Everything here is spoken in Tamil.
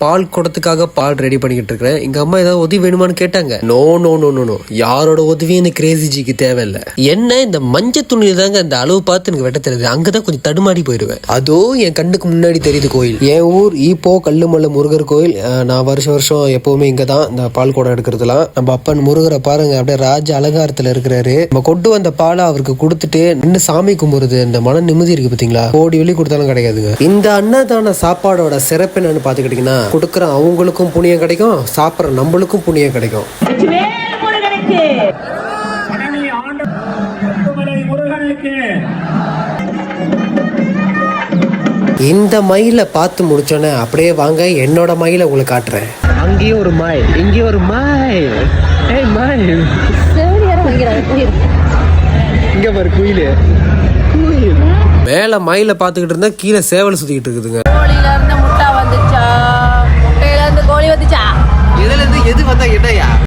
பால் குடத்துக்காக பால் ரெடி பண்ணிக்கிட்டு இருக்கிறேன். எங்க அம்மா ஏதாவது உதவி வேணுமான்னு கேட்டாங்க. No no no no no, யாரோட உதவியும் இந்த கிரேசி ஜிக்கு தேவையில்லை. என்ன இந்த மஞ்சள் துணியில தாங்க அந்த அளவு பார்த்து எனக்கு வெட்ட தெரியுது. அங்கதான் கொஞ்சம் தடுமாடி போயிடுவேன். அதோ என் கண்ணுக்கு முன்னாடி தெரியுது கோயில். என் ஊர் ஈப்போ கல்லுமல்ல முருகர் கோயில். நான் வருஷம் எப்பவுமே இங்கதான் இந்த பால் குடம் எடுக்கிறதுலாம். நம்ம அப்பன் முருகரை பாருங்க, அப்படியே ராஜ அலங்காரத்துல இருக்கிறாரு. நம்ம கொண்டு வந்த பாலை அவருக்கு கொடுத்துட்டு நின்று சாமி கும்பிடுறது அந்த மன நிம்மதி இருக்கு பாத்தீங்களா. கோடி வெளி கொடுத்தாலும் கிடைக்காதுங்க. இந்த அன்னதான சாப்பாடோட சிறப்பு என்னன்னு பாத்துக்கிட்டீங்கன்னா, கொடுக்குற அவங்களுக்கும் புண்ணியம் கிடைக்கும், சாப்பிட்ற நம்மளுக்கும் புண்ணியம் கிடைக்கும். இந்த மயில பார்த்து முடிச்சோன்னே அப்படியே வாங்க என்னோட மயில உங்களுக்கு காட்டுறேன். அங்கேயும் ஒரு மயில், இங்கேயும் ஒரு மயில். இங்க பாரு குயில். மேல மயில பாத்துக்கிட்டு இருந்தா கீழே சேவல் சுத்திக்கிட்டு இருக்குதுங்க. கோழில இருந்து முட்டை வந்துச்சா, முட்டையில இருந்து கோழி வந்துச்சா, இதுல இருந்து எது வந்தா என்னையா?